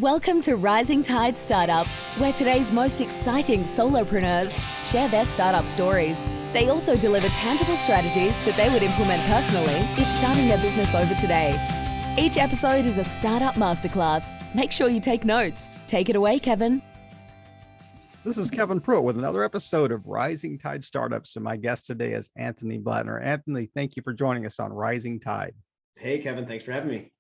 Welcome to Rising Tide Startups, where today's most exciting solopreneurs share their startup stories. They also deliver tangible strategies that they would implement personally if starting their business over today. Each episode is a startup masterclass. Make sure you take notes. Take it away, Kevin. This is Kevin Pruitt with another episode of Rising Tide Startups, and my guest today is Anthony Blatner. Anthony, thank you for joining us on Rising Tide. Hey, Kevin, thanks for having me.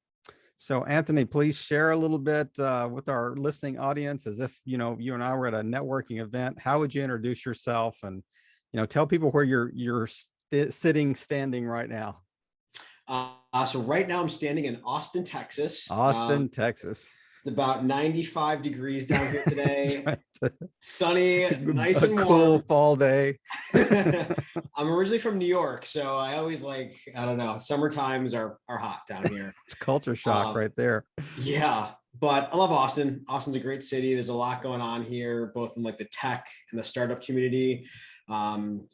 So, Anthony, please share a little bit with our listening audience, as if you and I were at a networking event. How would you introduce yourself, and tell people where you're standing right now? So right now I'm standing in Austin, Texas. Texas. It's about 95 degrees down here today. Right. Sunny, nice and warm. Cool fall day. I'm originally from New York, so I always summer times are hot down here. It's culture shock right there. Yeah, but I love Austin. Austin's a great city. There's a lot going on here, both in like the tech and the startup community. And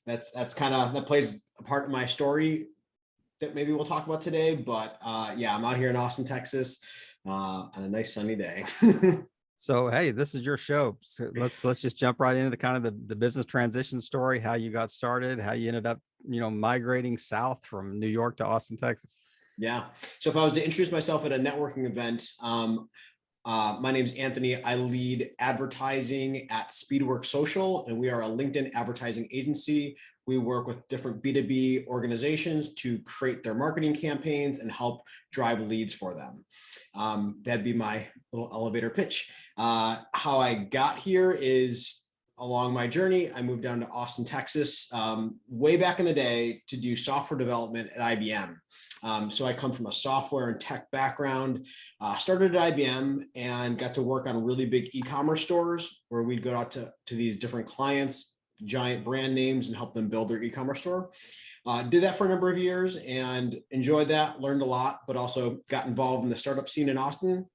that plays a part in my story that maybe we'll talk about today. But I'm out here in Austin, Texas on a nice sunny day. So, hey, this is your show. So let's just jump right into kind of the business transition story, how you got started, how you ended up, migrating south from New York to Austin, Texas. Yeah. So if I was to introduce myself at a networking event, my name's Anthony. I lead advertising at Speedwork Social, and we are a LinkedIn advertising agency. We work with different B2b organizations to create their marketing campaigns and help drive leads for them. That'd be my little elevator pitch. How I got here is along my journey. I moved down to Austin, Texas, way back in the day to do software development at IBM. So I come from a software and tech background, started at IBM and got to work on really big e-commerce stores where we'd go out to these different clients, giant brand names, and help them build their e-commerce store. Did that for a number of years and enjoyed that, learned a lot, but also got involved in the startup scene in Austin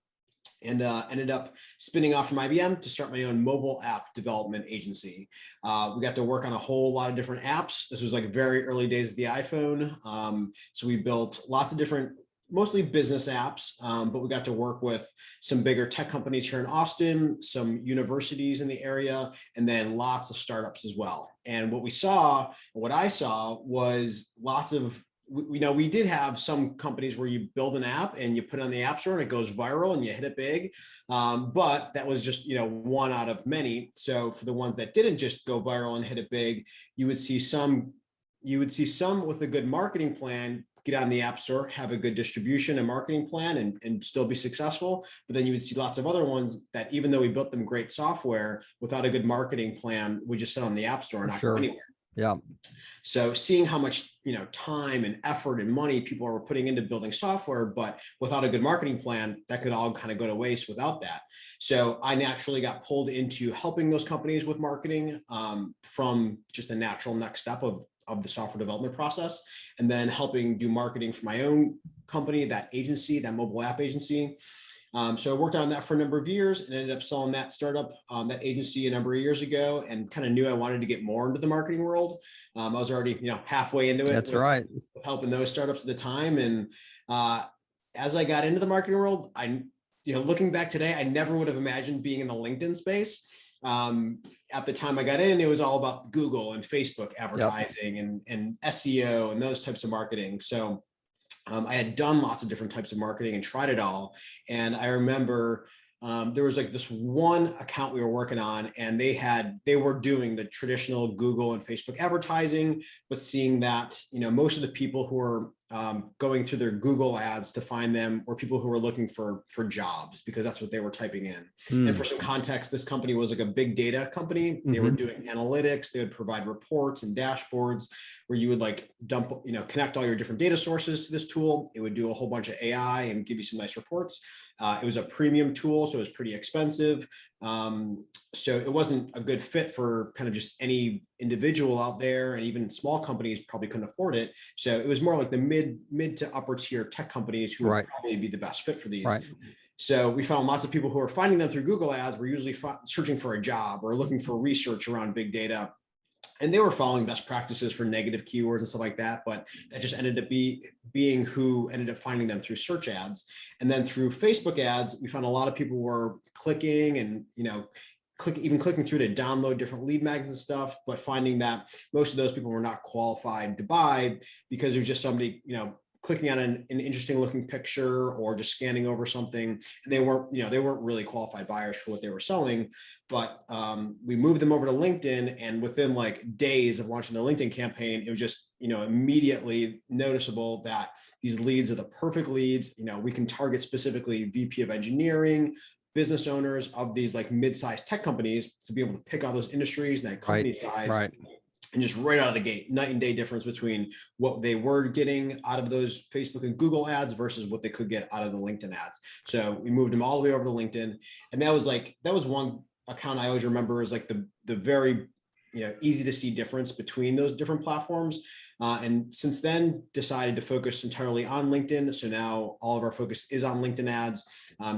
and ended up spinning off from IBM to start my own mobile app development agency. We got to work on a whole lot of different apps. This was like very early days of the iPhone. So we built lots of different, mostly business apps, but we got to work with some bigger tech companies here in Austin, some universities in the area, and then lots of startups as well. And what I saw was lots of, we did have some companies where you build an app and you put it on the app store and it goes viral and you hit it big. But that was just, one out of many. So for the ones that didn't just go viral and hit it big, you would see some with a good marketing plan get on the app store, have a good distribution and marketing plan and still be successful. But then you would see lots of other ones that even though we built them great software, without a good marketing plan, we just sit on the app store and not go anywhere. Yeah. So seeing how much, time and effort and money people are putting into building software, but without a good marketing plan, that could all kind of go to waste without that. So I naturally got pulled into helping those companies with marketing from just the natural next step of the software development process, and then helping do marketing for my own company, that agency, that mobile app agency. So I worked on that for a number of years and ended up selling that startup, that agency a number of years ago, and kind of knew I wanted to get more into the marketing world. I was already, halfway into it. That's right. Helping those startups at the time. And as I got into the marketing world, looking back today, I never would have imagined being in the LinkedIn space. At the time I got in, it was all about Google and Facebook advertising and SEO and those types of marketing. So I had done lots of different types of marketing and tried it all. And I remember there was like this one account we were working on, and they were doing the traditional Google and Facebook advertising, but seeing that, most of the people who were going through their Google ads to find them were people who were looking for jobs, because that's what they were typing in. And for some context, this company was like a big data company. They were doing analytics. They would provide reports and dashboards where you would like dump, connect all your different data sources to this tool. It would do a whole bunch of AI and give you some nice reports. It was a premium tool, so it was pretty expensive. So it wasn't a good fit for kind of just any individual out there, and even small companies probably couldn't afford it. So it was more like the mid to upper tier tech companies who would probably be the best fit for these. Right. So we found lots of people who are finding them through Google ads were usually searching for a job or looking for research around big data. and they were following best practices for negative keywords and stuff like that, but that just ended up being who ended up finding them through search ads. And then through Facebook ads, we found a lot of people were clicking and, clicking through to download different lead magnets and stuff, but finding that most of those people were not qualified to buy because there's just somebody, clicking on an interesting looking picture or just scanning over something, and they weren't really qualified buyers for what they were selling. But we moved them over to LinkedIn, and within like days of launching the LinkedIn campaign, it was just immediately noticeable that these leads are the perfect leads. We can target specifically VP of engineering, business owners of these like mid-sized tech companies to be able to pick out those industries and that company size. Right. And just right out of the gate, night and day difference between what they were getting out of those Facebook and Google ads versus what they could get out of the LinkedIn ads. So we moved them all the way over to LinkedIn. And that was one account I always remember is like the very easy to see difference between those different platforms. And since then decided to focus entirely on LinkedIn. So now all of our focus is on LinkedIn ads.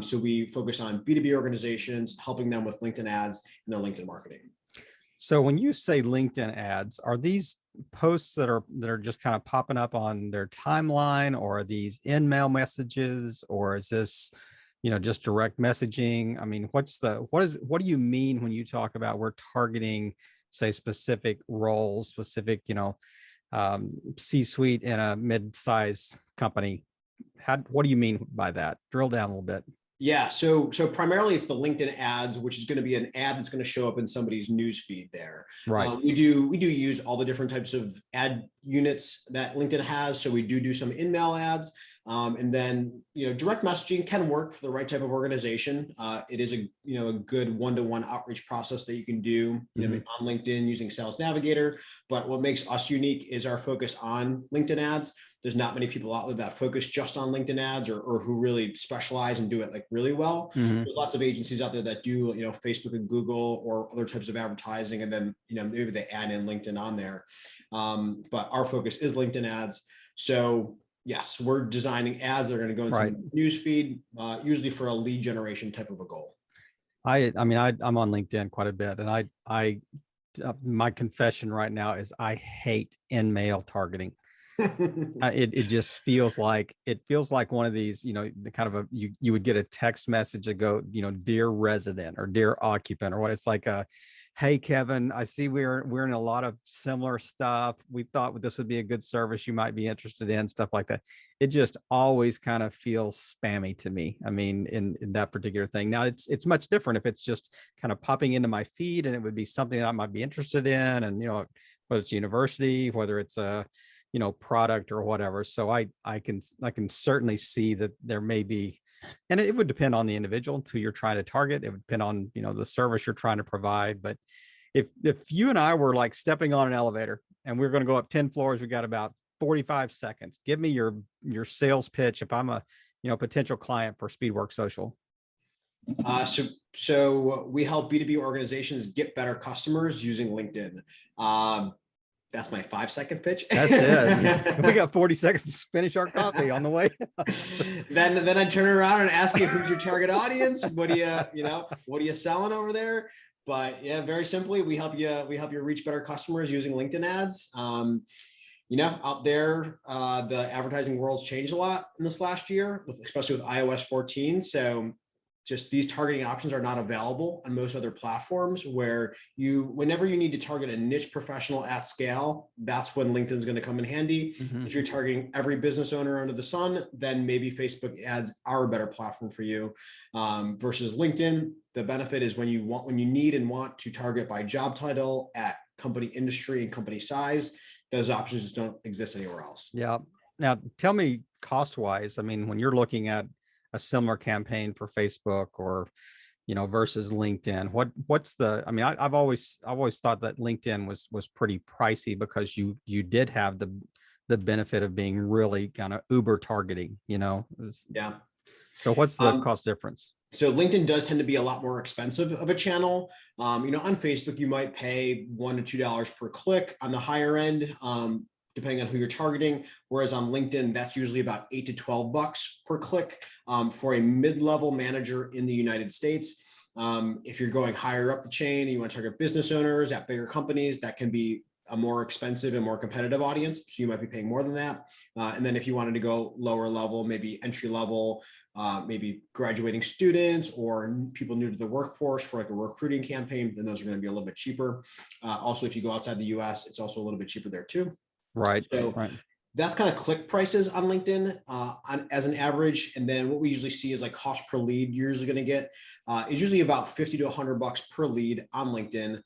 So we focus on B2B organizations, helping them with LinkedIn ads and their LinkedIn marketing. So when you say LinkedIn ads, are these posts that are just kind of popping up on their timeline, or are these in-mail messages, or is this, just direct messaging? I mean, what do you mean when you talk about we're targeting, say, specific roles, specific, C-suite in a mid-size company? What do you mean by that? Drill down a little bit. Yeah, so primarily it's the LinkedIn ads, which is going to be an ad that's going to show up in somebody's news feed there. Right. We do use all the different types of ad units that LinkedIn has. So we do some in-mail ads, and then direct messaging can work for the right type of organization. It is a good one-to-one outreach process that you can do on LinkedIn using Sales Navigator. But what makes us unique is our focus on LinkedIn ads. There's not many people out there that focus just on LinkedIn ads or who really specialize and do it like really well. There's lots of agencies out there that do, Facebook and Google or other types of advertising. And then, maybe they add in LinkedIn on there. But our focus is LinkedIn ads. So yes, we're designing ads that are going to go into the news feed, usually for a lead generation type of a goal. I'm on LinkedIn quite a bit, and my confession right now is I hate in-mail targeting. It just feels like one of these, the kind of you would get a text message that go, dear resident or dear occupant, or what it's like hey Kevin, I see we're in a lot of similar stuff. We thought this would be a good service you might be interested in, stuff like that. It just always kind of feels spammy to me. I mean, in that particular thing. Now it's much different if it's just kind of popping into my feed and it would be something that I might be interested in, and whether it's university, whether it's a product or whatever. So I can certainly see that there may be, and it would depend on the individual who you're trying to target. It would depend on, the service you're trying to provide. But if you and I were like stepping on an elevator and we're going to go up 10 floors, we got about 45 seconds. Give me your sales pitch if I'm a, potential client for Speedwork Social. So we help B2B organizations get better customers using LinkedIn. That's my 5-second pitch. That's it. We got 40 seconds to finish our coffee on the way. Then I turn around and ask you, who's your target audience? What are you selling over there? But yeah, very simply, we help you reach better customers using LinkedIn ads. Out there, the advertising world's changed a lot in this last year, especially with iOS 14. So just these targeting options are not available on most other platforms, where whenever you need to target a niche professional at scale, that's when LinkedIn's going to come in handy. If you're targeting every business owner under the sun, then maybe Facebook ads are a better platform for you, versus LinkedIn. The benefit is when you need and want to target by job title at company industry and company size, those options just don't exist anywhere else. Yeah. Now tell me cost-wise, I mean, when you're looking at a similar campaign for Facebook or, versus LinkedIn, what's the, I mean, I've always thought that LinkedIn was pretty pricey because you did have the benefit of being really kind of Uber targeting, Yeah. So what's the cost difference? So LinkedIn does tend to be a lot more expensive of a channel. On Facebook, you might pay $1 to $2 per click on the higher end, depending on who you're targeting. Whereas on LinkedIn, that's usually about $8 to $12 per click for a mid-level manager in the United States. If you're going higher up the chain and you want to target business owners at bigger companies, that can be a more expensive and more competitive audience. So you might be paying more than that. And then if you wanted to go lower level, maybe entry level, maybe graduating students or people new to the workforce for like a recruiting campaign, then those are going to be a little bit cheaper. Also, if you go outside the US, it's also a little bit cheaper there too. Right. So right. that's kind of click prices on LinkedIn as an average. And then what we usually see is like cost per lead you're usually going to get is usually about 50 to $100 per lead on LinkedIn.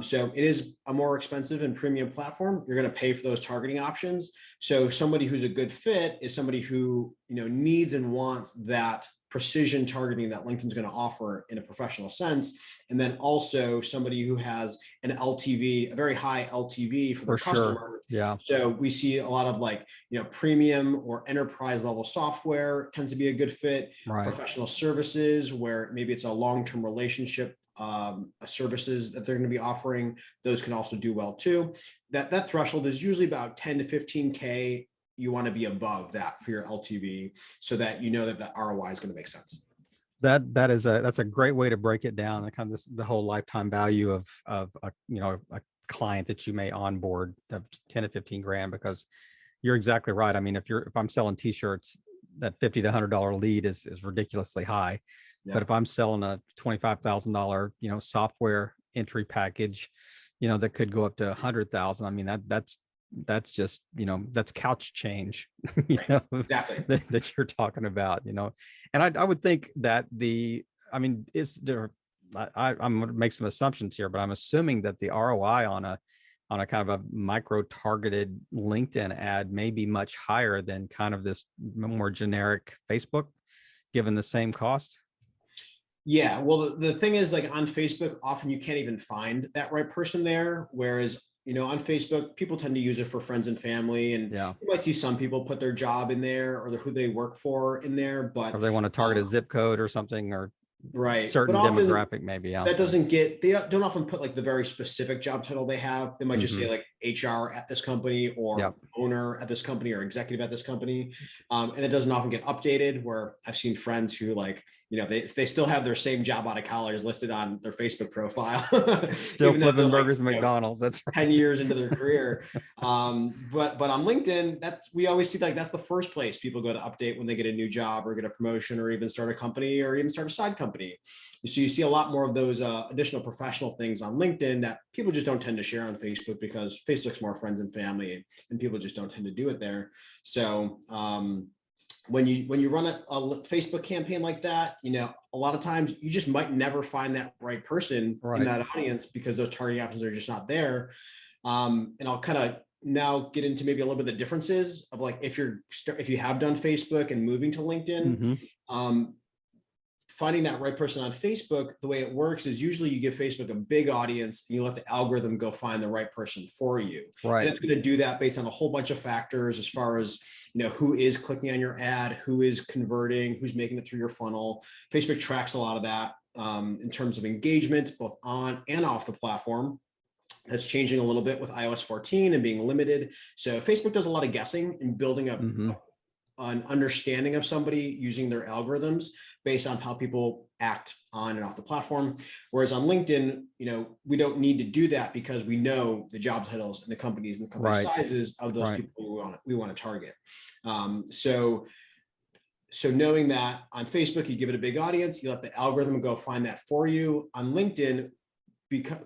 So it is a more expensive and premium platform. You're going to pay for those targeting options. So somebody who's a good fit is somebody who, you know, needs and wants that precision targeting that LinkedIn's going to offer in a professional sense. And then also somebody who has an LTV, a very high LTV for their customer. Sure. Yeah. So we see a lot of like, you know, premium or enterprise level software tends to be a good fit. Right. Professional services, where maybe it's a long-term relationship services that they're going to be offering, those can also do well too. That threshold is usually about 10 to 15K. You want to be above that for your LTV so that you know that the ROI is going to make sense. That's a great way to break it down. The kind of the whole lifetime value of a, you know, a client that you may onboard of 10 to 15 grand, because you're exactly right. I mean, if I'm selling t-shirts, that $50 to $100 lead is ridiculously high. Yeah. But if I'm selling a $25,000, you know, software entry package, you know, that could go up to 100,000. I mean, that's just, you know, that's couch change, you know, exactly. that you're talking about, you know. And I would think that I'm going to make some assumptions here, but I'm assuming that the ROI on a kind of a micro targeted LinkedIn ad may be much higher than kind of this more generic Facebook, given the same cost. Yeah, well, the thing is, like on Facebook, often you can't even find that right person there, whereas, you know, on Facebook, people tend to use it for friends and family, and you might see some people put their job in there or who they work for in there, but or they want to target a zip code or something, or right, certain demographic maybe. That doesn't get, they don't often put like the very specific job title they have. They might just say like HR at this company or owner at this company or executive at this company. And it doesn't often get updated, where I've seen friends who, like, you know, they still have their same job out of college listed on their Facebook profile. Still flipping burgers at McDonald's. That's right. 10 years into their career. But on LinkedIn, we always see like that's the first place people go to update when they get a new job or get a promotion or even start a company or even start a side company. So you see a lot more of those additional professional things on LinkedIn that people just don't tend to share on Facebook, because Facebook's more friends and family, and people just don't tend to do it there. So when you run a Facebook campaign like that, you know, a lot of times you just might never find that right person in that audience, because those targeting options are just not there. And I'll kind of now get into maybe a little bit of the differences of like if you have done Facebook and moving to LinkedIn. Finding that right person on Facebook, the way it works is usually you give Facebook a big audience and you let the algorithm go find the right person for you. Right. And it's going to do that based on a whole bunch of factors, as far as, you know, who is clicking on your ad, who is converting, who's making it through your funnel. Facebook tracks a lot of that in terms of engagement, both on and off the platform. That's changing a little bit with iOS 14 and being limited. So Facebook does a lot of guessing and building up an understanding of somebody using their algorithms based on how people act on and off the platform. Whereas on LinkedIn, you know, we don't need to do that, because we know the job titles and the companies and the company sizes of those people we want to target. So knowing that on Facebook, you give it a big audience, you let the algorithm go find that for you. On LinkedIn,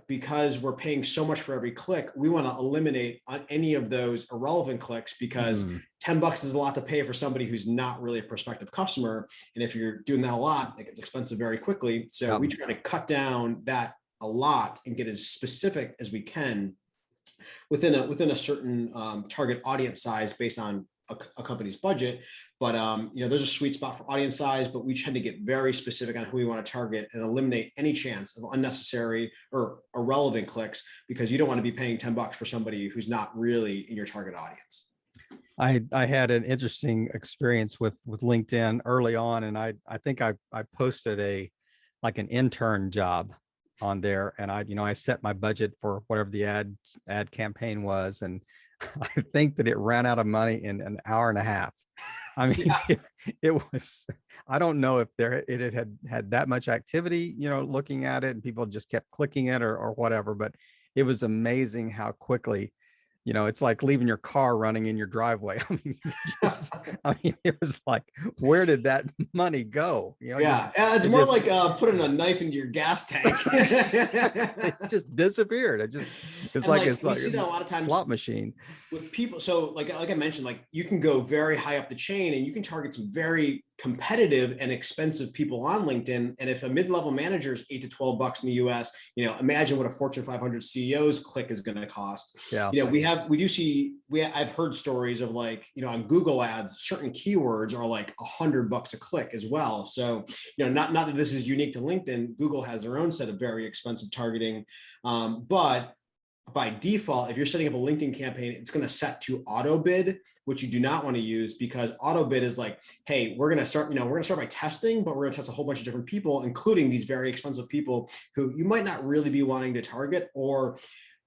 because we're paying so much for every click, we want to eliminate on any of those irrelevant clicks, because $10 is a lot to pay for somebody who's not really a prospective customer. And if you're doing that a lot, it gets expensive very quickly. So we try to cut down that a lot and get as specific as we can within a certain target audience size based on a company's budget. But you know, there's a sweet spot for audience size, but we tend to get very specific on who we want to target and eliminate any chance of unnecessary or irrelevant clicks, because you don't want to be paying $10 for somebody who's not really in your target audience. I had an interesting experience with LinkedIn early on, and I think I posted an intern job on there, and I set my budget for whatever the ad campaign was, and I think that it ran out of money in an hour and a half. I mean, it was, I don't know if it had that much activity, you know, looking at it, and people just kept clicking it or whatever, but it was amazing how quickly, it's like leaving your car running in your driveway. I mean, it was like, where did that money go? Yeah, it's it more just, like putting a knife into your gas tank. it just disappeared. And like it's we like see that a lot a of times slot machine. with people. So like I mentioned, like you can go very high up the chain and you can target some very competitive and expensive people on LinkedIn. And if a mid-level manager is $8 to $12 in the US, imagine what a Fortune 500 CEO's click is going to cost. Yeah. I've heard stories of like, on Google ads, certain keywords are like $100 a click as well. So, not that this is unique to LinkedIn, Google has their own set of very expensive targeting. But by default, if you're setting up a LinkedIn campaign, it's going to set to auto bid, which you do not want to use, because auto bid is like, hey, we're going to start by testing, but we're going to test a whole bunch of different people, including these very expensive people who you might not really be wanting to target, or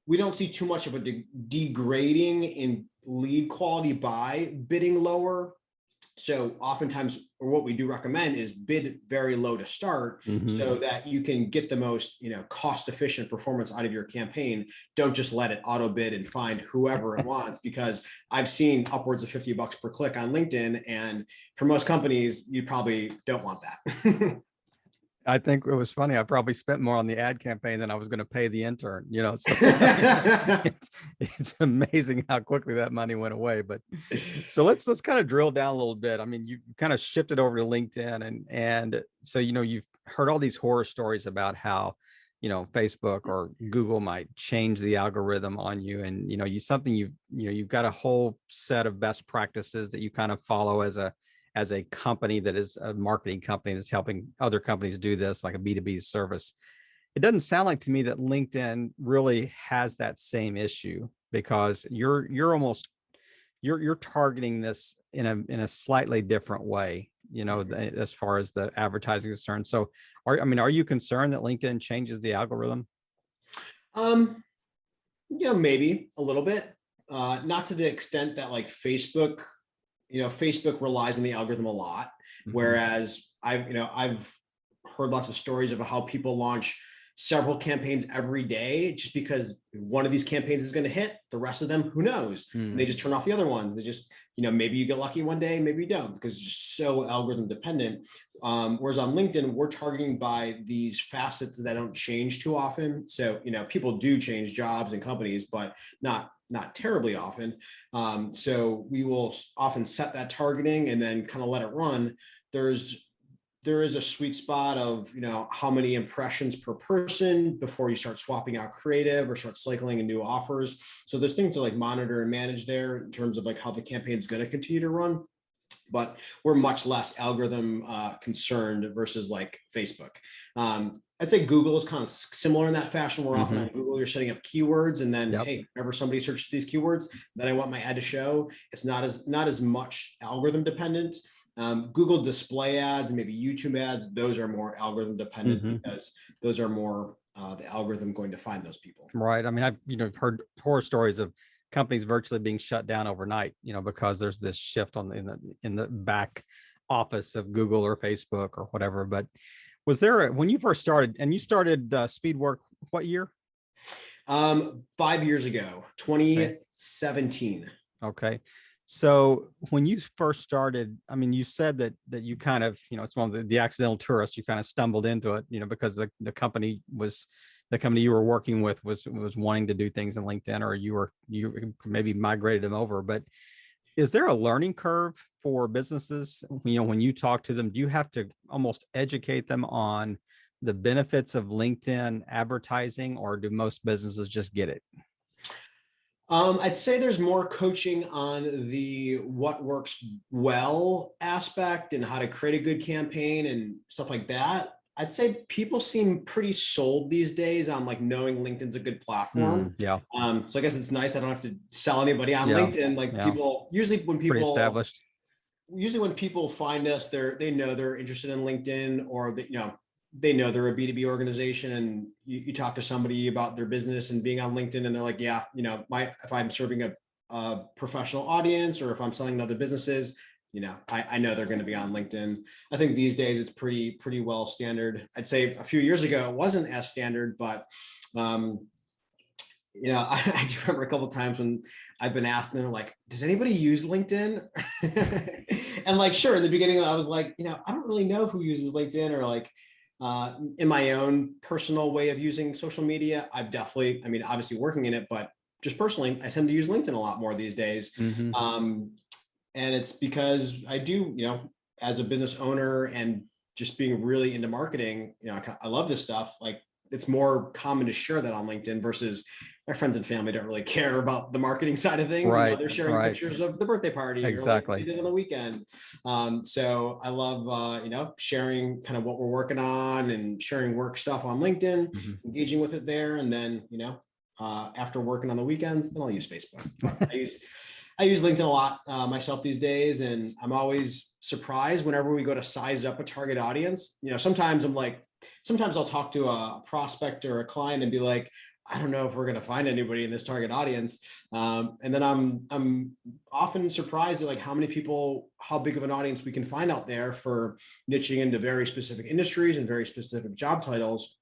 we don't see too much of a degrading in lead quality by bidding lower. So oftentimes, or what we do recommend is bid very low to start, so that you can get the most, cost efficient performance out of your campaign. Don't just let it auto bid and find whoever it wants, because I've seen upwards of $50 per click on LinkedIn. And for most companies, you probably don't want that. I think it was funny. I probably spent more on the ad campaign than I was going to pay the intern, So it's amazing how quickly that money went away. But so let's kind of drill down a little bit. I mean, you kind of shifted over to LinkedIn, and so, you've heard all these horror stories about how, Facebook or Google might change the algorithm on you. And, you've got a whole set of best practices that you kind of follow as a company that is a marketing company that's helping other companies do this, like a B2B service. It doesn't sound like to me that LinkedIn really has that same issue, because you're targeting this in a slightly different way, as far as the advertising is concerned. So are you concerned that LinkedIn changes the algorithm? Maybe a little bit, not to the extent that like Facebook relies on the algorithm a lot, whereas I've heard lots of stories of how people launch several campaigns every day just because one of these campaigns is going to hit. The rest of them, who knows? And they just turn off the other ones. They just, maybe you get lucky one day, maybe you don't, because it's just so algorithm dependent. Whereas on LinkedIn, we're targeting by these facets that don't change too often. So, people do change jobs and companies, but not terribly often. So we will often set that targeting and then kind of let it run. There is a sweet spot of, how many impressions per person before you start swapping out creative or start cycling in new offers. So there's things to like monitor and manage there in terms of like how the campaign is going to continue to run. But we're much less algorithm concerned versus like Facebook. I'd say Google is kind of similar in that fashion. Where often on Google, you're setting up keywords, and then hey, whenever somebody searches these keywords, then I want my ad to show. It's not as much algorithm dependent. Google display ads and maybe YouTube ads, those are more algorithm dependent, because those are more the algorithm going to find those people. Right. I mean, I've heard horror stories of companies virtually being shut down overnight, because there's this shift in the back office of Google or Facebook or whatever. But was there when you first started, and you started Speedwork, what year? 5 years ago, 2017. Okay. So when you first started, I mean, you said that you kind of, it's one of the accidental tourists, you kind of stumbled into it, because the company you were working with was wanting to do things in LinkedIn, or you maybe migrated them over. But is there a learning curve for businesses? When you talk to them, do you have to almost educate them on the benefits of LinkedIn advertising, or do most businesses just get it? I'd say there's more coaching on the what works well aspect and how to create a good campaign and stuff like that. I'd say people seem pretty sold these days on like knowing LinkedIn's a good platform. Yeah. So I guess it's nice. I don't have to sell anybody on LinkedIn. Like people pretty established. Usually when people find us, they know they're interested in LinkedIn, or they know they're a B2B organization, and you talk to somebody about their business and being on LinkedIn, and they're like, yeah, if I'm serving a professional audience, or if I'm selling to other businesses, I know they're going to be on LinkedIn. I think these days it's pretty well standard. I'd say a few years ago, it wasn't as standard, but I do remember a couple of times when I've been asked, and they're like, does anybody use LinkedIn? And like, sure, in the beginning, I was like, I don't really know who uses LinkedIn, or like, in my own personal way of using social media, I've definitely, obviously working in it, but just personally, I tend to use LinkedIn a lot more these days. Mhm. And it's because I do, as a business owner and just being really into marketing, I love this stuff. Like, it's more common to share that on LinkedIn versus my friends and family don't really care about the marketing side of things. Right, They're sharing right. pictures of the birthday party or like what they Exactly. did on the weekend. So I love, sharing kind of what we're working on and sharing work stuff on LinkedIn, Mhm. engaging with it there. And then, after working on the weekends, then I'll use Facebook. But I use LinkedIn a lot myself these days, and I'm always surprised whenever we go to size up a target audience. Sometimes I'll talk to a prospect or a client and be like, I don't know if we're going to find anybody in this target audience. And then I'm often surprised at like how big of an audience we can find out there for niching into very specific industries and very specific job titles,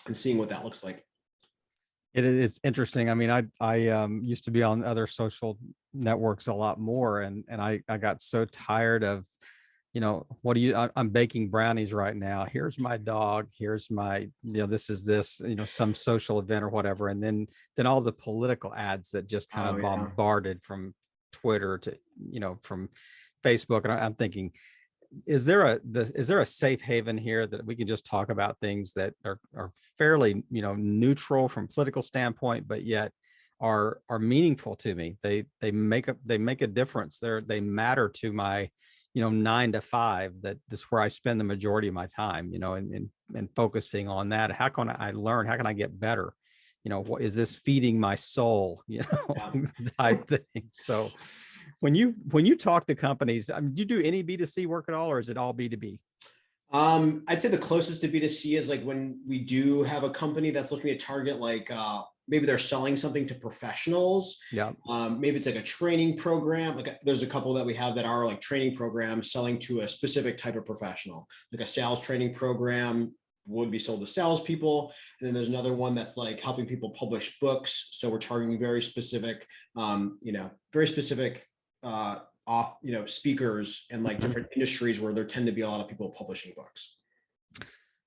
and seeing what that looks like. It's interesting. I mean, I used to be on other social networks a lot more, and I got so tired of, I'm baking brownies right now. Here's my dog. Here's my, this is this, some social event or whatever, and then all the political ads that just kind Oh of yeah. bombarded from Twitter to, from Facebook, and I'm thinking, is there a safe haven here that we can just talk about things that are fairly, neutral from political standpoint, but yet are meaningful to me? They make a difference. They matter to my, 9 to 5. That's where I spend the majority of my time, and focusing on that. How can I learn? How can I get better? What is this feeding my soul, Yeah. type thing. So when you talk to companies, do you do any B2C work at all, or is it all B2B? I'd say the closest to B2C is like when we do have a company that's looking to target, like maybe they're selling something to professionals. Yeah. Maybe it's like a training program. Like there's a couple that we have that are like training programs selling to a specific type of professional, like a sales training program would be sold to salespeople. And then there's another one that's like helping people publish books. So we're targeting very specific, very specific speakers and like different industries where there tend to be a lot of people publishing books.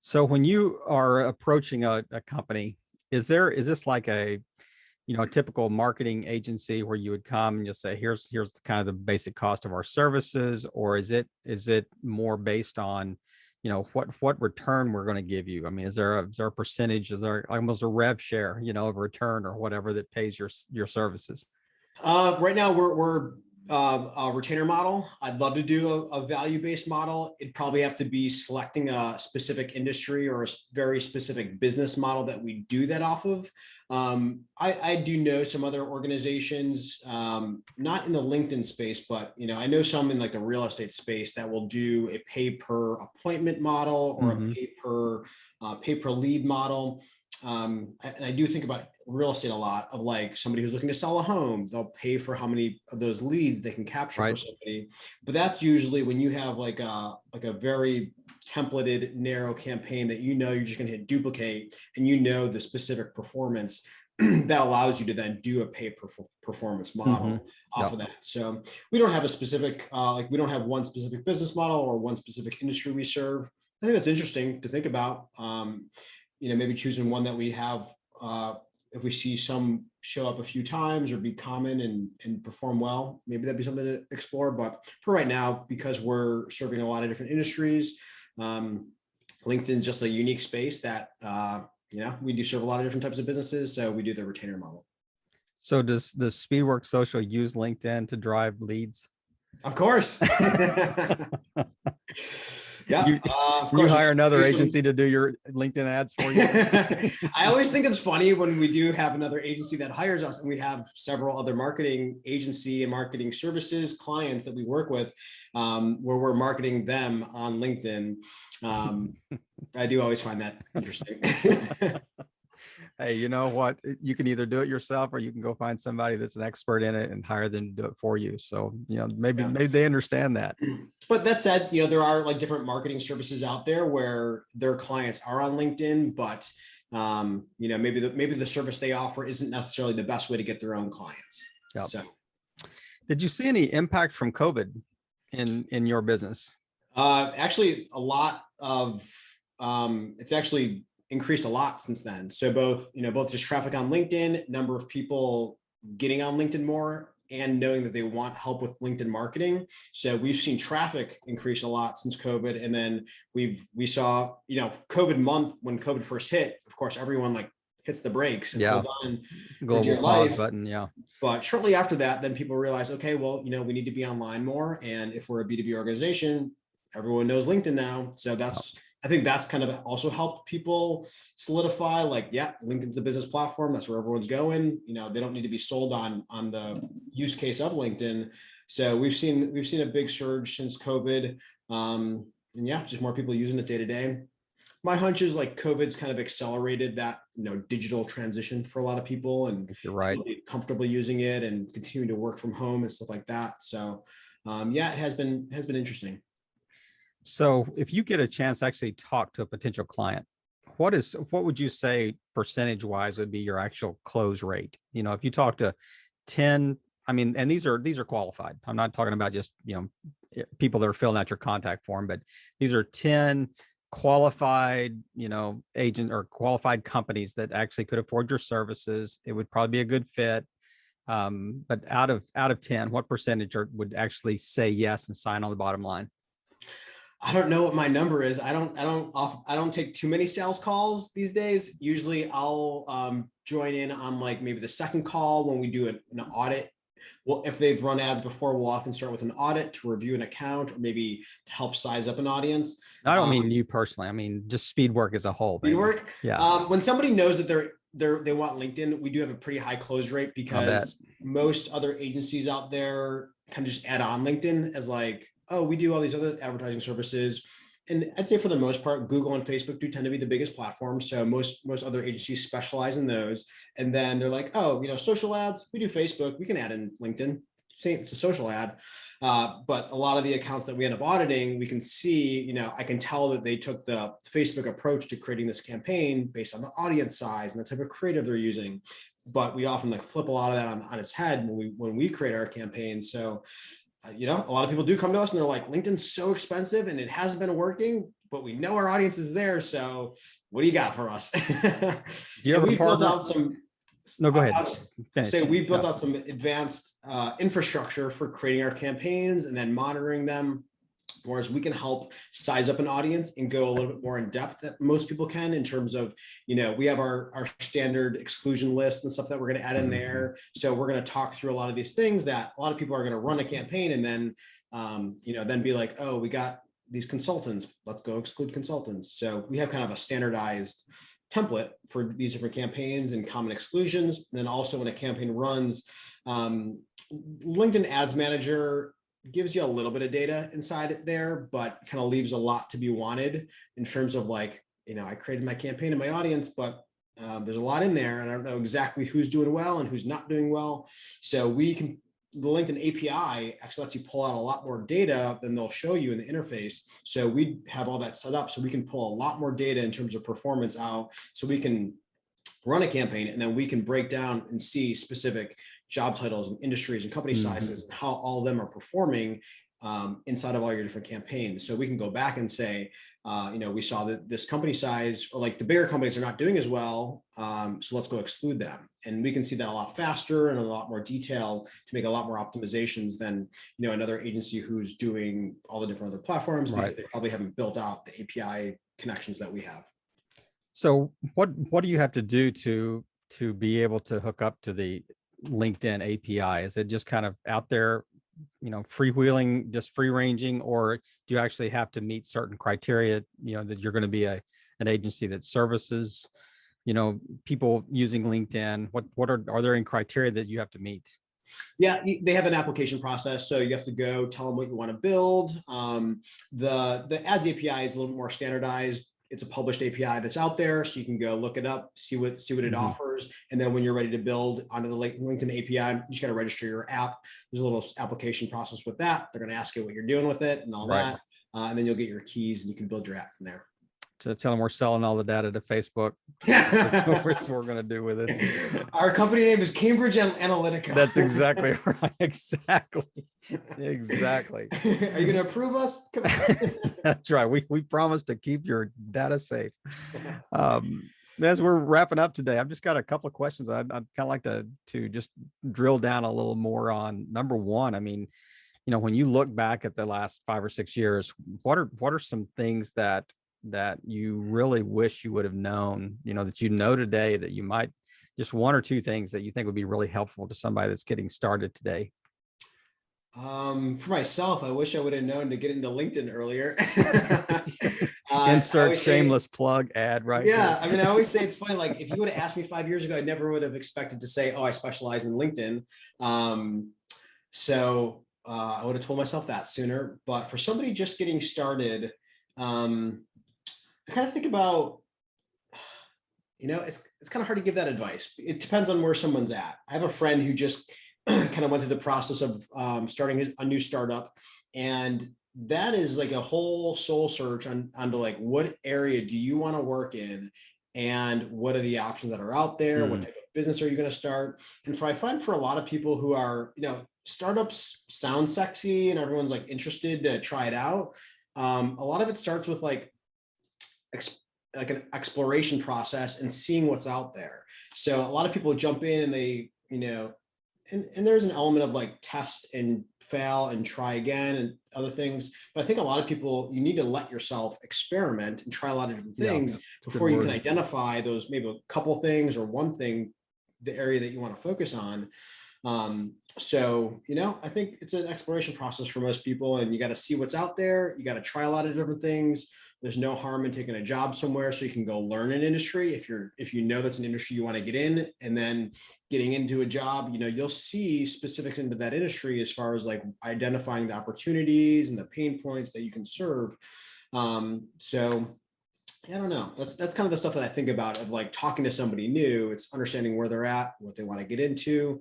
So when you are approaching a company, is this like a, a typical marketing agency where you would come and you'll say, here's kind of the basic cost of our services, or is it more based on, what return we're going to give you? I mean, is there a percentage, is there almost a rev share, of return or whatever that pays your services? Right now we're a retainer model. I'd love to do a value-based model. It'd probably have to be selecting a specific industry or a very specific business model that we do that off of. I do know some other organizations, not in the LinkedIn space, but I know some in like the real estate space that will do a pay per appointment model or a pay per lead model. And I do think about real estate a lot, of like somebody who's looking to sell a home, they'll pay for how many of those leads they can capture for somebody. But that's usually when you have like a very templated, narrow campaign that you're just going to hit duplicate, and the specific performance that allows you to then do a pay per performance model off of that. So we don't have a specific, we don't have one specific business model or one specific industry we serve. I think that's interesting to think about. Maybe choosing one that we have, if we see some show up a few times or be common and perform well, maybe that'd be something to explore. But for right now, because we're serving a lot of different industries, LinkedIn's just a unique space that, we do serve a lot of different types of businesses. So we do the retainer model. So does Speedwork Social use LinkedIn to drive leads? Of course. Yeah, of you course. hire another agency to do your LinkedIn ads for you? I always think it's funny when we do have another agency that hires us, and we have several other marketing agency and marketing services clients that we work with, where we're marketing them on LinkedIn. I do always find that interesting. Hey, you know what? You can either do it yourself, or you can go find somebody that's an expert in it and hire them to do it for you. So, maybe they understand that. But that said, there are like different marketing services out there where their clients are on LinkedIn, but maybe the service they offer isn't necessarily the best way to get their own clients. Yep. So, did you see any impact from COVID in your business? actually, a lot of it's actually increased a lot since then. So both just traffic on LinkedIn, number of people getting on LinkedIn more, and knowing that they want help with LinkedIn marketing. So we've seen traffic increase a lot since COVID. And then we saw, COVID month when COVID first hit, of course, everyone like hits the brakes and holds on for dear Global pause life. button. Yeah. But shortly after that, then people realize, okay, well, we need to be online more. And if we're a B2B organization, everyone knows LinkedIn now. So I think that's kind of also helped people solidify, like, yeah, LinkedIn's the business platform. That's where everyone's going. They don't need to be sold on the use case of LinkedIn. So we've seen a big surge since COVID. And yeah, just more people using it day to day. My hunch is like COVID's kind of accelerated that, digital transition for a lot of people, and You're right. comfortably using it and continuing to work from home and stuff like that. So yeah, it has been interesting. So if you get a chance to actually talk to a potential client, what would you say percentage wise would be your actual close rate? If you talk to 10, and these are qualified. I'm not talking about just, people that are filling out your contact form, but these are 10 qualified, agent or qualified companies that actually could afford your services. It would probably be a good fit. But out of 10, what percentage would actually say yes and sign on the bottom line? I don't know what my number is. I don't take too many sales calls these days. Usually I'll join in on like maybe the second call when we do an audit. Well, if they've run ads before, we'll often start with an audit to review an account or maybe to help size up an audience. I don't mean you personally. I mean just Speedwork as a whole. Speedwork. Yeah. When somebody knows that they want LinkedIn, we do have a pretty high close rate because most other agencies out there kind of just add on LinkedIn as like, oh, we do all these other advertising services. And I'd say for the most part, Google and Facebook do tend to be the biggest platforms. So most other agencies specialize in those. And then they're like, oh, social ads, we do Facebook, we can add in LinkedIn. Same, it's a social ad. But a lot of the accounts that we end up auditing, we can see, I can tell that they took the Facebook approach to creating this campaign based on the audience size and the type of creative they're using. But we often like flip a lot of that on its head when we create our campaigns. So a lot of people do come to us and they're like, LinkedIn's so expensive and it hasn't been working, but we know our audience is there. So what do you got for us? We built out some. No, go ahead. We built out some advanced infrastructure for creating our campaigns and then monitoring them. Whereas we can help size up an audience and go a little bit more in depth that most people can in terms of, we have our standard exclusion list and stuff that we're going to add in there. So we're going to talk through a lot of these things that a lot of people are going to run a campaign and then, then be like, oh, we got these consultants, let's go exclude consultants. So we have kind of a standardized template for these different campaigns and common exclusions. And then also when a campaign runs, LinkedIn Ads Manager gives you a little bit of data inside it there, but kind of leaves a lot to be wanted in terms of like, I created my campaign and my audience, but there's a lot in there and I don't know exactly who's doing well and who's not doing well. So the LinkedIn API actually lets you pull out a lot more data than they'll show you in the interface. So we have all that set up so we can pull a lot more data in terms of performance out. So we can run a campaign and then we can break down and see specific job titles and industries and company sizes and how all of them are performing inside of all your different campaigns. So we can go back and say, we saw that this company size or like the bigger companies are not doing as well. So let's go exclude them. And we can see that a lot faster and a lot more detail to make a lot more optimizations than, another agency who's doing all the different other platforms. Right. Because they probably haven't built out the API connections that we have. So what do you have to do to be able to hook up to the LinkedIn API? Is it just kind of out there, freewheeling, just free ranging, or do you actually have to meet certain criteria, that you're going to be an agency that services, people using LinkedIn? What are there any criteria that you have to meet? Yeah, they have an application process. So you have to go tell them what you want to build. The ads API is a little bit more standardized. It's a published API that's out there, so you can go look it up, see what it offers, and then when you're ready to build onto the LinkedIn API, you just got to register your app. There's a little application process with that. They're going to ask you what you're doing with it and all that, and then you'll get your keys and you can build your app from there. to tell them we're selling all the data to Facebook. That's what we're going to do with it. Our company name is Cambridge Analytica. That's exactly right. Exactly. Are you going to approve us? Come on. That's right. We promise to keep your data safe. As we're wrapping up today, I've just got a couple of questions. I'd kind of like to just drill down a little more on. Number one, I mean, when you look back at the last 5 or 6 years, what are some things that you really wish you would have known, that today, that you might, just one or two things that you think would be really helpful to somebody that's getting started today? For myself, I wish I would have known to get into LinkedIn earlier. Insert shameless plug ad right Yeah, here. I mean, I always say it's funny, like if you would have asked me 5 years ago, I never would have expected to say, oh, I specialize in LinkedIn. So I would have told myself that sooner. But for somebody just getting started, I kind of think about, it's kind of hard to give that advice. It depends on where someone's at. I have a friend who just kind of went through the process of starting a new startup, and that is like a whole soul search onto like, what area do you want to work in, and what are the options that are out there? What type of business are you going to start? And I find for a lot of people who are, startups sound sexy and everyone's like interested to try it out. A lot of it starts with like an exploration process and seeing what's out there. So a lot of people jump in and they, and there's an element of like test and fail and try again and other things. But I think a lot of people, you need to let yourself experiment and try a lot of different things before you can identify those, maybe a couple things or one thing, the area that you want to focus on. So, I think it's an exploration process for most people, and you got to see what's out there. You got to try a lot of different things. There's no harm in taking a job somewhere so you can go learn an industry. If you know that's an industry you want to get in, and then getting into a job, you'll see specifics into that industry as far as like identifying the opportunities and the pain points that you can serve. So I don't know. That's kind of the stuff that I think about of like talking to somebody new. It's understanding where they're at, what they want to get into.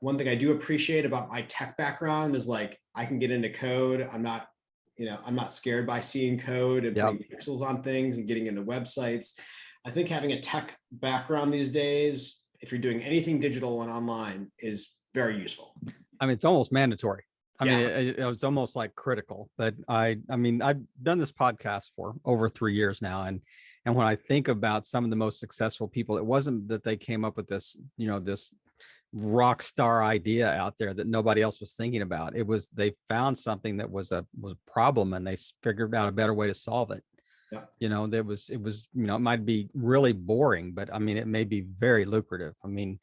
One thing I do appreciate about my tech background is like, I can get into code. I'm not scared by seeing code and putting pixels on things and getting into websites. I think having a tech background these days, if you're doing anything digital and online, is very useful. I mean, it's almost mandatory. I mean, it's almost like critical. But I mean, I've done this podcast for over 3 years now. And when I think about some of the most successful people, it wasn't that they came up with this, this rock star idea out there that nobody else was thinking about. It was, they found something that was a problem, and they figured out a better way to solve it. Yeah. It was, it might be really boring, but I mean, it may be very lucrative. I mean,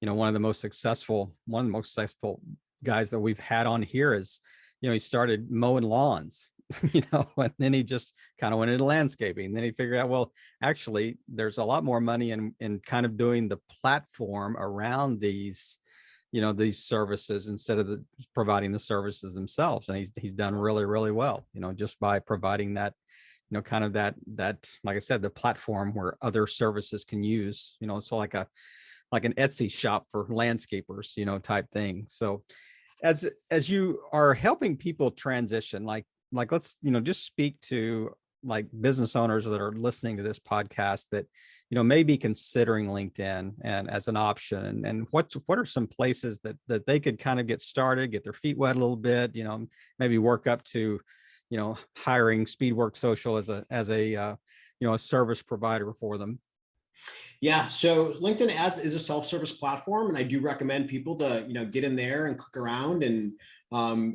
one of the most successful guys that we've had on here is, he started mowing lawns, and then he just kind of went into landscaping. Then he figured out, well, actually, there's a lot more money in kind of doing the platform around these, these services instead of providing the services themselves. And he's done really, really well, just by providing that, kind of that, like I said, the platform where other services can use, so like an Etsy shop for landscapers, type thing. So as you are helping people transition, like let's, just speak to like business owners that are listening to this podcast that, may be considering LinkedIn and as an option, and what are some places that they could kind of get started, get their feet wet a little bit, maybe work up to, hiring Speedwork Social as a service provider for them. Yeah, so LinkedIn Ads is a self-service platform, and I do recommend people to get in there and click around and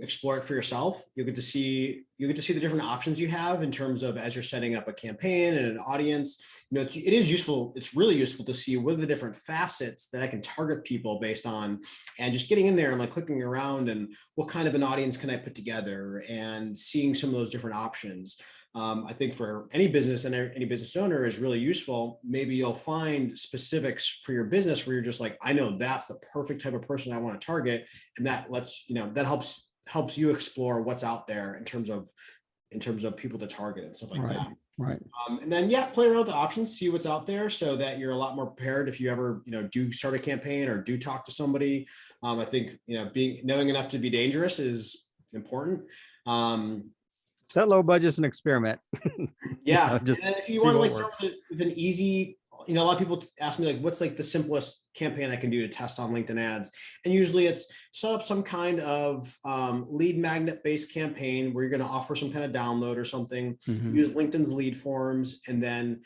explore it for yourself. You'll get to see the different options you have in terms of as you're setting up a campaign and an audience. It is useful. It's really useful to see what are the different facets that I can target people based on, and just getting in there and like clicking around and what kind of an audience can I put together, and seeing some of those different options. I think for any business and any business owner is really useful. Maybe you'll find specifics for your business where you're just like, I know that's the perfect type of person I want to target. And that that helps you explore what's out there in terms of people to target and stuff like that. Right. And then, play around with the options, see what's out there so that you're a lot more prepared if you ever, do start a campaign or do talk to somebody. I think, knowing enough to be dangerous is important. Set low budgets and experiment. Yeah. Just And then if you see want to what like start works. with an easy, a lot of people ask me like, what's like the simplest campaign I can do to test on LinkedIn ads? And usually it's set up some kind of lead magnet based campaign where you're going to offer some kind of download or something, Mhm. use LinkedIn's lead forms, and then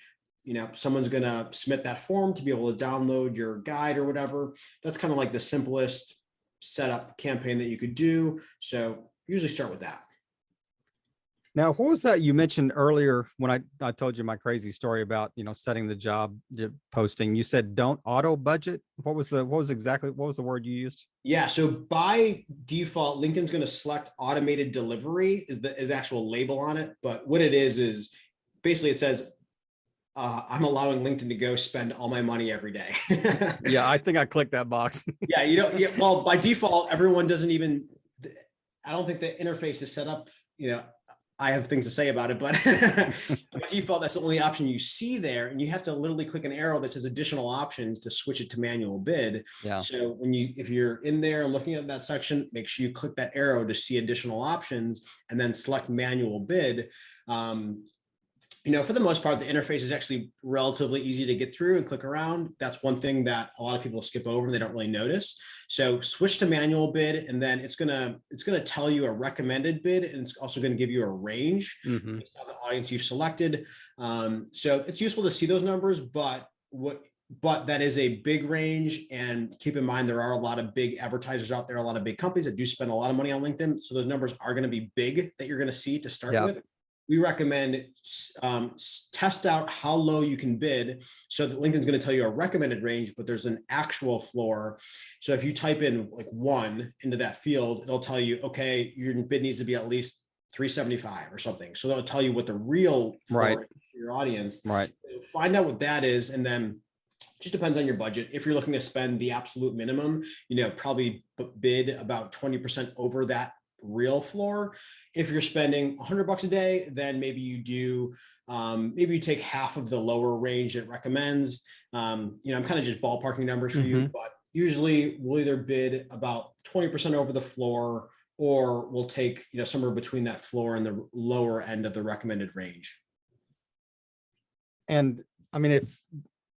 someone's going to submit that form to be able to download your guide or whatever. That's kind of like the simplest setup campaign that you could do. So usually start with that. Now, what was that you mentioned earlier when I told you my crazy story about, setting the job posting? You said don't auto budget. What was the word you used? Yeah, so by default, LinkedIn's going to select automated delivery is the actual label on it. But what it is basically it says, I'm allowing LinkedIn to go spend all my money every day. Yeah, I think I clicked that box. Yeah, well, by default, everyone doesn't even, I don't think the interface is set up, I have things to say about it, but by default, that's the only option you see there. And you have to literally click an arrow that says additional options to switch it to manual bid. Yeah. So if you're in there and looking at that section, make sure you click that arrow to see additional options and then select manual bid. For the most part, the interface is actually relatively easy to get through and click around. That's one thing that a lot of people skip over and they don't really notice. So switch to manual bid, and then it's gonna tell you a recommended bid, and it's also gonna give you a range based on the audience you've selected. So it's useful to see those numbers, but that is a big range. And keep in mind, there are a lot of big advertisers out there, a lot of big companies that do spend a lot of money on LinkedIn. So those numbers are going to be big that you're going to see to start with. We recommend test out how low you can bid so that LinkedIn's going to tell you a recommended range, but there's an actual floor. So if you type in like 1 into that field, it'll tell you, okay, your bid needs to be at least 375 or something. So they'll tell you what the real floor is for your audience. Right. Find out what that is, and then just depends on your budget. If you're looking to spend the absolute minimum, probably bid about 20% over that real floor. If you're spending $100 a day, then maybe you do, maybe you take half of the lower range it recommends. I'm kind of just ballparking numbers for you, but usually we'll either bid about 20% over the floor, or we'll take, somewhere between that floor and the lower end of the recommended range. And I mean,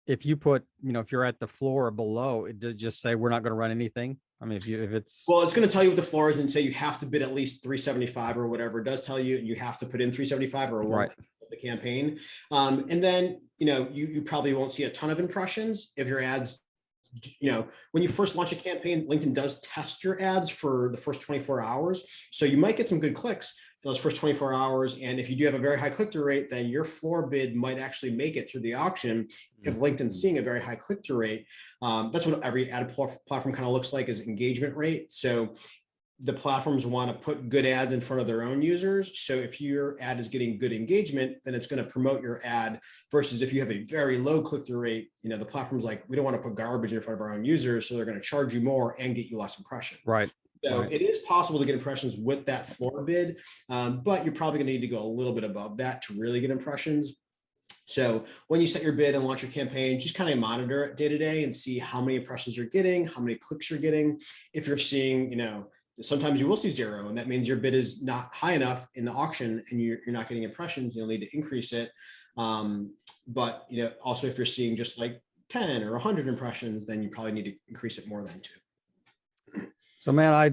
if you put, if you're at the floor or below, it does just say we're not going to run anything. I mean, if it's going to tell you what the floor is and say you have to bid at least 375 or whatever it does tell you, and you have to put in 375 or right. The campaign. And then, you probably won't see a ton of impressions if your ads, when you first launch a campaign, LinkedIn does test your ads for the first 24 hours. So you might get some good clicks those first 24 hours. And if you do have a very high click-through rate, then your floor bid might actually make it through the auction. If LinkedIn's seeing a very high click-through rate, that's what every ad platform kind of looks like, is engagement rate. So the platforms want to put good ads in front of their own users. So if your ad is getting good engagement, then it's going to promote your ad, versus if you have a very low click-through rate, the platform's like, we don't want to put garbage in front of our own users, so they're going to charge you more and get you less impressions. Right. So it is possible to get impressions with that floor bid, but you're probably going to need to go a little bit above that to really get impressions. So when you set your bid and launch your campaign, just kind of monitor it day to day and see how many impressions you're getting, how many clicks you're getting. If you're seeing, sometimes you will see 0, and that means your bid is not high enough in the auction and you're not getting impressions, you'll need to increase it. But also if you're seeing just like 10 or 100 impressions, then you probably need to increase it more than 2. So man, I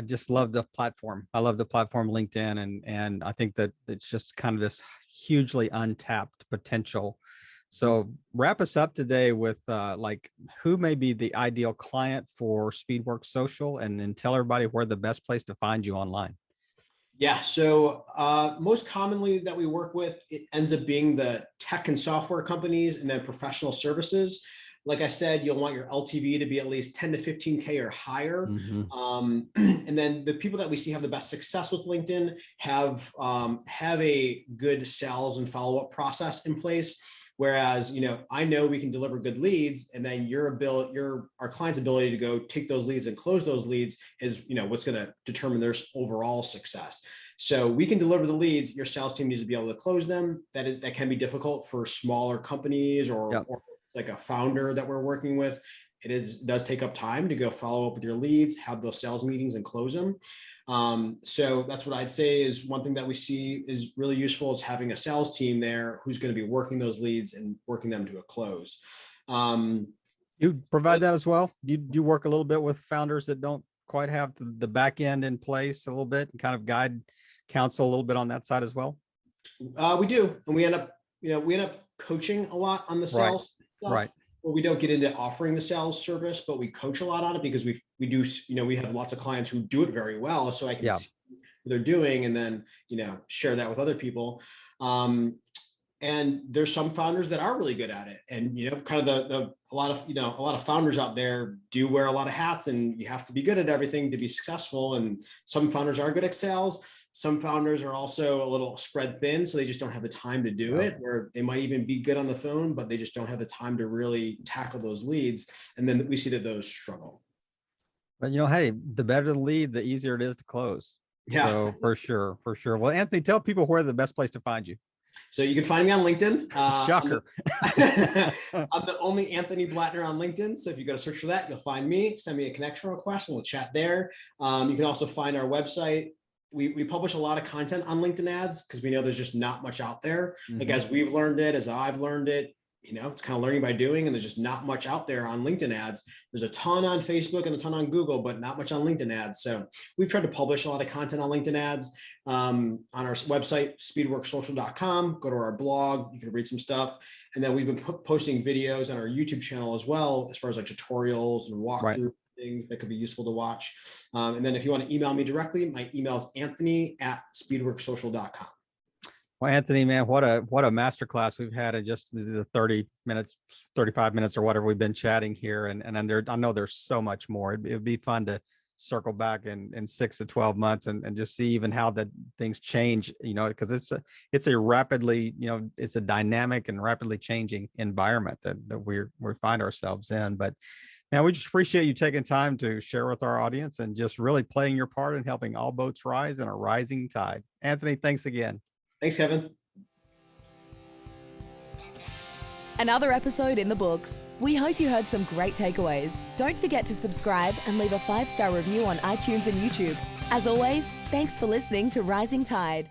just love the platform. I love the platform LinkedIn, and I think that it's just kind of this hugely untapped potential. So wrap us up today with who may be the ideal client for Speedwork Social, and then tell everybody where the best place to find you online. Yeah, so most commonly that we work with, it ends up being the tech and software companies, and then professional services. Like I said, you'll want your LTV to be at least 10 to 15K or higher. And then the people that we see have the best success with LinkedIn have a good sales and follow-up process in place. Whereas, I know we can deliver good leads, and then our client's ability to go take those leads and close those leads is, what's going to determine their overall success. So we can deliver the leads. Your sales team needs to be able to close them. That can be difficult for smaller companies or like a founder that we're working with. does take up time to go follow up with your leads, have those sales meetings and close them. So that's what I'd say is one thing that we see is really useful is having a sales team there who's going to be working those leads and working them to a close. You provide that as well? Do you work a little bit with founders that don't quite have the back end in place a little bit and kind of guide counsel a little bit on that side as well? We do. And we end up coaching a lot on the sales stuff. Right. Well, we don't get into offering the sales service, but we coach a lot on it because we do, we have lots of clients who do it very well. So I can see what they're doing and then, share that with other people. And there's some founders that are really good at it. And, kind of a lot of founders out there do wear a lot of hats, and you have to be good at everything to be successful. And some founders are good at sales. Some founders are also a little spread thin, so they just don't have the time to do it, where they might even be good on the phone, but they just don't have the time to really tackle those leads. And then we see that those struggle. But, hey, the better the lead, the easier it is to close. Yeah. So for sure. Well, Anthony, tell people where the best place to find you. So you can find me on LinkedIn. Shocker. I'm the only Anthony Blatner on LinkedIn. So if you go to search for that, you'll find me. Send me a connection request and we'll chat there. You can also find our website. We publish a lot of content on LinkedIn ads because we know there's just not much out there. Like as we've learned it, as I've learned it, it's kind of learning by doing, and there's just not much out there on LinkedIn ads. There's a ton on Facebook and a ton on Google, but not much on LinkedIn ads. So we've tried to publish a lot of content on LinkedIn ads on our website, speedworksocial.com. Go to our blog, you can read some stuff. And then we've been posting videos on our YouTube channel as well, as far as like tutorials and walkthrough things that could be useful to watch. And then if you want to email me directly, my email is anthony@speedworksocial.com. Well, Anthony, man, what a masterclass we've had in just the 30 minutes, 35 minutes or whatever we've been chatting here. And I know there's so much more. It'd be fun to circle back in 6 to 12 months and just see even how that things change, because it's a rapidly, it's a dynamic and rapidly changing environment that we find ourselves in. But now we just appreciate you taking time to share with our audience and just really playing your part in helping all boats rise in a rising tide. Anthony, thanks again. Thanks, Kevin. Another episode in the books. We hope you heard some great takeaways. Don't forget to subscribe and leave a 5-star review on iTunes and YouTube. As always, thanks for listening to Rising Tide.